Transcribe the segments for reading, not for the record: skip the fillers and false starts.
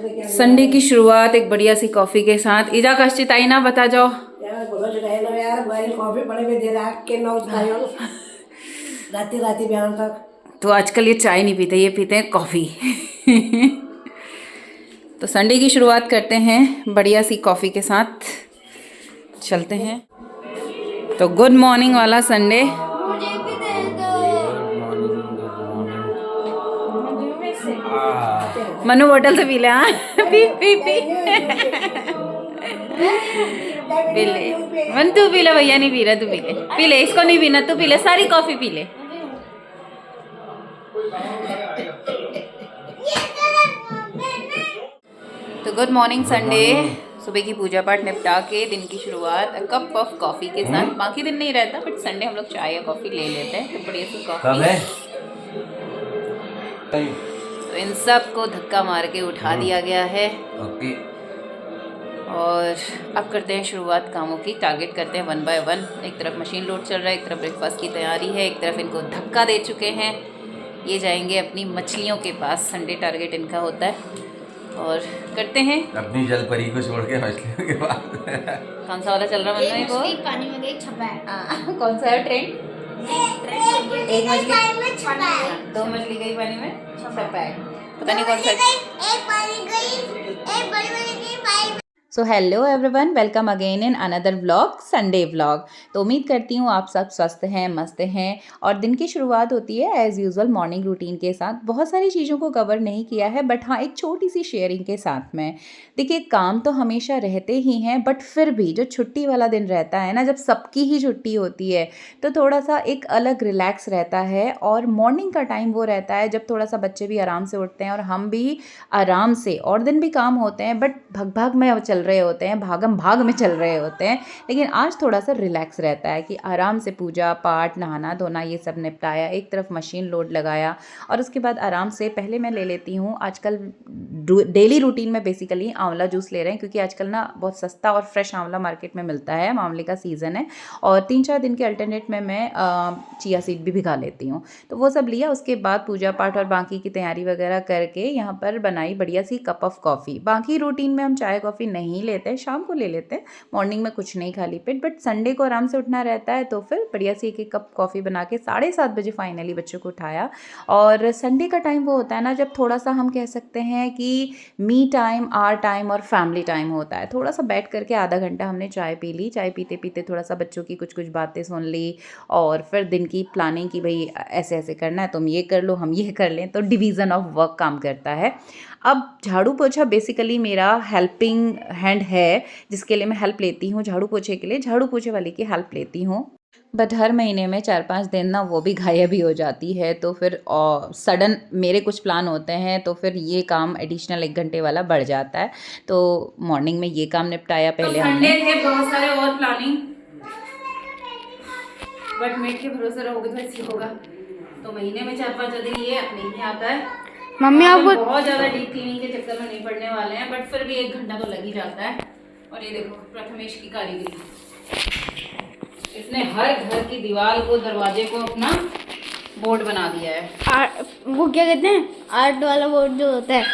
Sunday की शुरुआत एक बढ़िया सी कॉफ़ी के साथ। ईजा कश्चित आई ना, बता जाओ राती राती बयान तक। तो आजकल ये चाय नहीं पीते, ये पीते हैं कॉफ़ी। तो संडे की शुरुआत करते हैं बढ़िया सी कॉफ़ी के साथ, चलते हैं। तो गुड मॉर्निंग वाला संडे। मुझे भी दे दो। Good morning, good morning. Manu बोतल से पी ले। हाँ, पी पी पी पी ले। मन तू पी ले, भैया नहीं पी रहा, तू पी ले, पी ले, इसको नहीं पीना, तू पी ले, सारी कॉफ़ी पी ले। तो गुड मॉर्निंग संडे। सुबह की पूजा पाठ निपटा के दिन की शुरुआत कप ऑफ कॉफ़ी के साथ। बाकी दिन नहीं रहता बट संडे हम लोग चाय या कॉफ़ी ले लेते हैं। तो बढ़िया सी कॉफ़ी। तो इन सब को धक्का मार के उठा दिया गया है। ओके। और अब करते हैं शुरुआत कामों की। टारगेट करते हैं 1 बाय 1। एक तरफ मशीन लोड चल रहा है, एक तरफ ब्रेकफास्ट की तैयारी है, एक तरफ इनको धक्का दे चुके हैं। ये जाएंगे अपनी मछलियों के पास। संडे टारगेट इनका होता है। और करते हैं अपनी जल परी को छोड़ के मछलियों के पास। कौन सा वाला चल रहा है एक मछली पानी में गई, छपा है। कौन सा है ट्रेंड? एक मछली, छपा है। 2 मछली गई पानी में, छपा है, पता नहीं कौन सा। एक पानी गई, एक बड़ी वाली गई, पानी। So hello everyone, welcome again in another vlog, Sunday vlog. तो उम्मीद करती हूँ आप सब स्वस्थ हैं, मस्त हैं। और दिन की शुरुआत होती है एज़ यूजुअल मॉर्निंग रूटीन के साथ। बहुत सारी चीज़ों को कवर नहीं किया है बट हाँ, एक छोटी सी शेयरिंग के साथ में। देखिए, काम तो हमेशा रहते ही हैं बट फिर भी जो छुट्टी वाला दिन रहता है ना, जब सबकी ही छुट्टी होती है तो थोड़ा सा एक अलग रिलैक्स रहता है। और मॉर्निंग का टाइम वो रहता है जब थोड़ा सा बच्चे भी आराम से उठते हैं और हम भी आराम से। और दिन भी काम होते हैं बट भग भाग में चल रहे होते हैं, भागम भाग में चल रहे होते हैं। लेकिन आज थोड़ा सा रिलैक्स रहता है कि आराम से पूजा पाठ, नहाना धोना ये सब निपटाया, एक तरफ मशीन लोड लगाया और उसके बाद आराम से पहले मैं ले लेती हूँ। आजकल डेली रूटीन में बेसिकली आंवला जूस ले रहे हैं क्योंकि आजकल ना बहुत सस्ता और फ्रेश आंवला मार्केट में मिलता है। आंवले का सीज़न है और 3-4 दिन के अल्टरनेट में मैं चिया सीड भी भिगा लेती हूँ। तो वो सब लिया, उसके बाद पूजा पाठ और बाकी की तैयारी वगैरह करके यहाँ पर बनाई बढ़िया सी कप ऑफ कॉफ़ी। बाकी रूटीन में हम चाय कॉफ़ी नहीं लेते हैं, शाम को ले लेते हैं, मॉर्निंग में कुछ नहीं खाली पेट। बट संडे को आराम से उठना रहता है तो फिर बढ़िया सी एक कप कॉफ़ी बना के 7:30 बजे फाइनली बच्चों को उठाया। और संडे का टाइम वो होता है ना जब थोड़ा सा हम कह सकते हैं कि मी टाइम, आर टाइम और फैमिली टाइम होता है। थोड़ा सा बैठ करके आधा घंटा हमने चाय पी ली, चाय पीते पीते थोड़ा सा बच्चों की कुछ कुछ बातें सुन ली और फिर दिन की प्लानिंग की, भाई ऐसे ऐसे करना है, तुम ये कर लो, हम ये कर लें। तो डिवीज़न ऑफ वर्क काम करता है। अब झाड़ू पोछा बेसिकली मेरा हेल्पिंग हैंड है जिसके लिए मैं हेल्प लेती हूँ। झाड़ू पोछे के लिए झाड़ू पोछे वाली की हेल्प लेती हूँ। बट हर महीने में 4-5 दिन ना वो भी गायब ही हो जाती है। तो फिर सडन मेरे कुछ प्लान होते हैं तो फिर ये काम एडिशनल 1 घंटे वाला बढ़ जाता है। तो मॉर्निंग में ये काम निपटाया पहले तो हमने। थे बहुत सारे और प्लानिंग बट मेट के भरोसे रहोगे तो ऐसे होगा। तो महीने में 4-5 दिन ये अपने ही आता है। मम्मी आपको बहुत ज़्यादा डीप क्लीनिंग के चक्कर में नहीं पड़ने वाले हैं बट फिर भी 1 घंटा तो लग ही जाता है। और ये देखो प्रथमेश की कारीगरी, इसने हर घर की दीवार को, दरवाजे को अपना बोर्ड बना दिया है। वो क्या कहते हैं, आर्ट वाला बोर्ड जो होता है,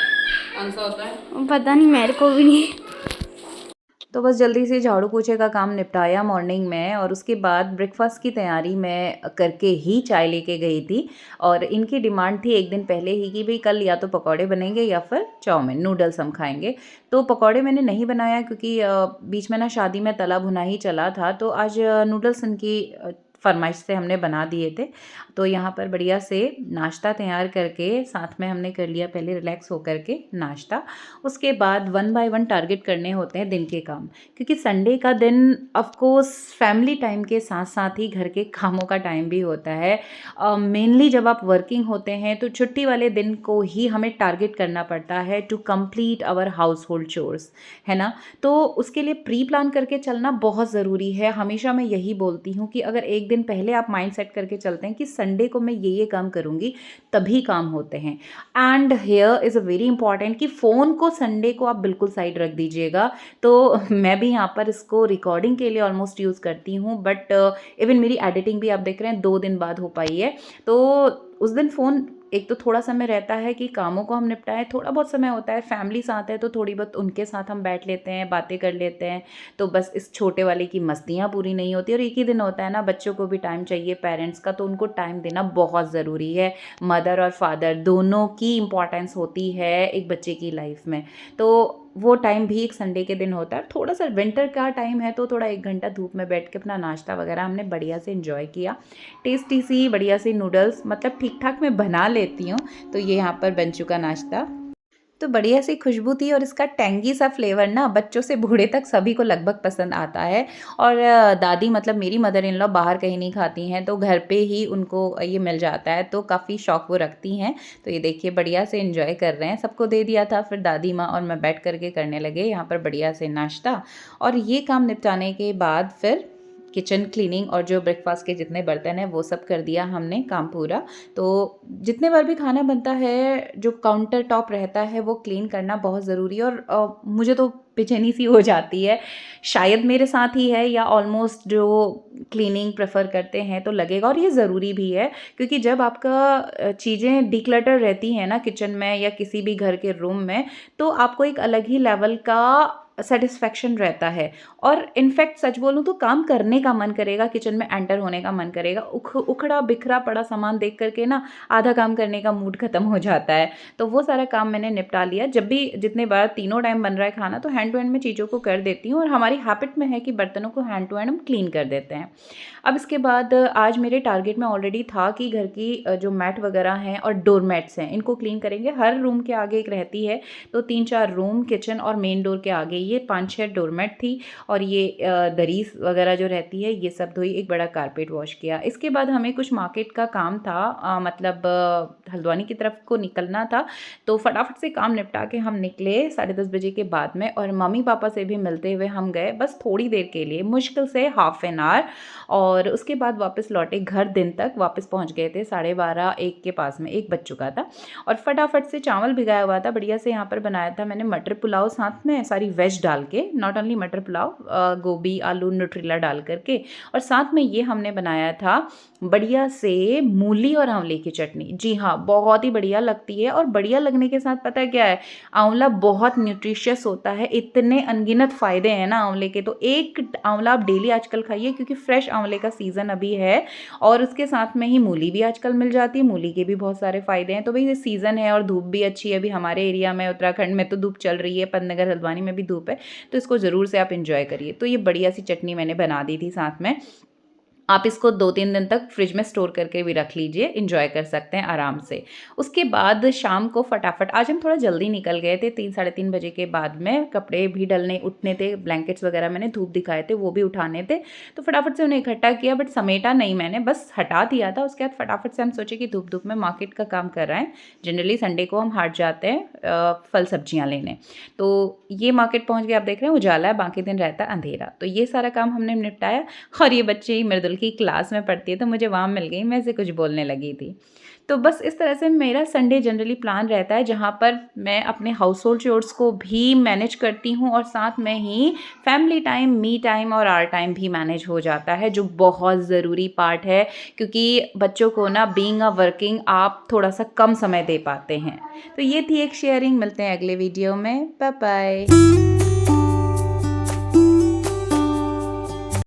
कौन सा होता है पता नहीं, मेरे को भी नहीं। तो बस जल्दी से झाड़ू पोछे का काम निपटाया मॉर्निंग में और उसके बाद ब्रेकफास्ट की तैयारी मैं करके ही चाय लेके गई थी। और इनकी डिमांड थी एक दिन पहले ही कि भाई कल या तो पकौड़े बनेंगे या फिर चाउमीन नूडल्स हम खाएंगे। तो पकौड़े मैंने नहीं बनाया क्योंकि बीच में ना शादी में तला भुना ही चला था। तो आज नूडल्स इनकी फरमाइश से हमने बना दिए थे। तो यहाँ पर बढ़िया से नाश्ता तैयार करके साथ में हमने कर लिया पहले रिलैक्स होकर के नाश्ता। उसके बाद 1 बाय 1 टारगेट करने होते हैं दिन के काम, क्योंकि संडे का दिन ऑफ कोर्स फैमिली टाइम के साथ साथ ही घर के कामों का टाइम भी होता है। मेनली जब आप वर्किंग होते हैं तो छुट्टी वाले दिन को ही हमें टारगेट करना पड़ता है to complete our household chores, है ना। तो उसके लिए प्री प्लान करके चलना बहुत ज़रूरी है। हमेशा मैं यही बोलती हूँ कि अगर एक दिन पहले आप माइंड सेट करके चलते हैं कि संडे को मैं ये काम करूँगी, तभी काम होते हैं। And here is a very important कि फ़ोन को संडे को आप बिल्कुल साइड रख दीजिएगा। तो मैं भी यहाँ पर इसको रिकॉर्डिंग के लिए ऑलमोस्ट यूज़ करती हूँ बट इवन मेरी एडिटिंग भी आप देख रहे हैं 2 दिन बाद हो पाई है। तो उस दिन फ़ोन एक तो थोड़ा समय रहता है कि कामों को हम निपटाएं, थोड़ा बहुत समय होता है फैमिली साथ है तो थोड़ी बहुत उनके साथ हम बैठ लेते हैं, बातें कर लेते हैं। तो बस इस छोटे वाले की मस्तियाँ पूरी नहीं होती, और एक ही दिन होता है ना, बच्चों को भी टाइम चाहिए पेरेंट्स का, तो उनको टाइम देना बहुत ज़रूरी है। मदर और फादर दोनों की इम्पॉर्टेंस होती है एक बच्चे की लाइफ में। तो वो टाइम भी एक संडे के दिन होता है। थोड़ा सा विंटर का टाइम है तो थोड़ा 1 घंटा धूप में बैठ के अपना नाश्ता वगैरह हमने बढ़िया से एंजॉय किया। टेस्टी सी बढ़िया सी नूडल्स, मतलब ठीक ठाक मैं बना लेती हूँ। तो ये यहाँ पर बन चुका नाश्ता, तो बढ़िया सी खुशबू थी, और इसका टेंगी सा फ्लेवर ना बच्चों से बूढ़े तक सभी को लगभग पसंद आता है। और दादी मतलब मेरी मदर इन लॉ बाहर कहीं नहीं खाती हैं, तो घर पे ही उनको ये मिल जाता है, तो काफ़ी शौक वो रखती हैं। तो ये देखिए बढ़िया से एंजॉय कर रहे हैं। सबको दे दिया था, फिर दादी माँ और मैं बैठ करके करने लगे यहाँ पर बढ़िया से नाश्ता। और ये काम निपटाने के बाद फिर किचन क्लीनिंग और जो ब्रेकफास्ट के जितने बर्तन हैं वो सब कर दिया हमने काम पूरा। तो जितने बार भी खाना बनता है, जो काउंटर टॉप रहता है वो क्लीन करना बहुत ज़रूरी है। और मुझे तो बेचैनी सी हो जाती है, शायद मेरे साथ ही है या ऑलमोस्ट जो क्लीनिंग प्रेफर करते हैं तो लगेगा, और ये ज़रूरी भी है। क्योंकि जब आपका चीज़ें डिक्लटर रहती हैं ना किचन में या किसी भी घर के रूम में, तो आपको एक अलग ही लेवल का सेटिस्फेक्शन रहता है। और इनफैक्ट सच बोलूँ तो काम करने का मन करेगा, किचन में एंटर होने का मन करेगा। उखड़ा बिखरा पड़ा सामान देख करके ना आधा काम करने का मूड ख़त्म हो जाता है। तो वो सारा काम मैंने निपटा लिया। जब भी जितने बार तीनों टाइम बन रहा है खाना, तो हैंड टू हैंड में चीज़ों को कर देती हूँ, और हमारी हैबिट में है कि बर्तनों को हैंड टू हैंड हम क्लीन कर देते हैं। अब इसके बाद आज मेरे टारगेट में ऑलरेडी था कि घर की जो मैट वगैरह हैं और डोर मैट्स हैं इनको क्लीन करेंगे। हर रूम के आगे एक रहती है, तो 3-4 रूम, किचन और मेन डोर के आगे ये 5-6 डोरमेट थी, और ये दरीज वगैरह जो रहती है ये सब धोई, एक बड़ा कारपेट वॉश किया। इसके बाद हमें कुछ मार्केट का काम था, मतलब हल्द्वानी की तरफ को निकलना था, तो फटाफट से काम निपटा के हम निकले 10:30 बजे के बाद में, और मम्मी पापा से भी मिलते हुए हम गए बस थोड़ी देर के लिए, मुश्किल से हाफ एन आवर। और उसके बाद वापस लौटे घर। दिन तक वापस पहुंच गए थे 12:30-1 के पास में, 1 बज चुका था। और फटाफट से चावल भिगाया हुआ था, बढ़िया से यहाँ पर बनाया था मैंने मटर पुलाव, साथ में सारी वेज डाल के, नॉट ओनली मटर पुलाव, गोभी आलू न्यूट्रिला डाल करके। और साथ में ये हमने बनाया था बढ़िया से मूली और आंवले की चटनी। जी हाँ, बहुत ही बढ़िया लगती है। और बढ़िया लगने के साथ पता क्या है, आंवला बहुत न्यूट्रिशियस होता है, इतने अनगिनत फ़ायदे हैं ना आंवले के। तो एक आंवला आप डेली आजकल खाइए, क्योंकि फ्रेश आंवले का सीज़न अभी है। और उसके साथ में ही मूली भी आजकल मिल जाती है, मूली के भी बहुत सारे फ़ायदे हैं। तो भाई ये सीज़न है और धूप भी अच्छी है, अभी हमारे एरिया में उत्तराखंड में तो धूप चल रही है, पंतनगर हल्द्वानी में भी धूप है, तो इसको ज़रूर से आप इंजॉय करिए। तो ये बढ़िया सी चटनी मैंने बना दी थी साथ में। आप इसको 2-3 दिन तक फ्रिज में स्टोर करके भी रख लीजिए, एंजॉय कर सकते हैं आराम से। उसके बाद शाम को फटाफट, आज हम थोड़ा जल्दी निकल गए थे, 3-3:30 बजे के बाद में। कपड़े भी डलने उठने थे, ब्लैंकेट्स वगैरह मैंने धूप दिखाए थे वो भी उठाने थे, तो फटाफट से उन्हें इकट्ठा किया, बट समेटा नहीं मैंने, बस हटा दिया था। उसके बाद फटाफट से हम सोचे कि धूप धूप में मार्केट का काम कर रहे हैं, जनरली संडे को हम हाट जाते हैं फल सब्जियाँ लेने। तो ये मार्केट पहुँच गए, आप देख रहे हैं उजाला है, बाकी दिन रहता है अंधेरा। तो ये सारा काम हमने निपटाया। और ये बच्चे ही मृदुल की क्लास में पढ़ती है, तो मुझे वहाँ मिल गई, मैं इसे कुछ बोलने लगी थी। तो बस इस तरह से मेरा संडे जनरली प्लान रहता है, जहाँ पर मैं अपने हाउस होल्ड चोर्स को भी मैनेज करती हूँ, और साथ में ही फैमिली टाइम, मी टाइम और आवर टाइम भी मैनेज हो जाता है, जो बहुत ज़रूरी पार्ट है। क्योंकि बच्चों को ना बीइंग अ वर्किंग आप थोड़ा सा कम समय दे पाते हैं। तो ये थी एक शेयरिंग। मिलते हैं अगले वीडियो में, बाय बाय।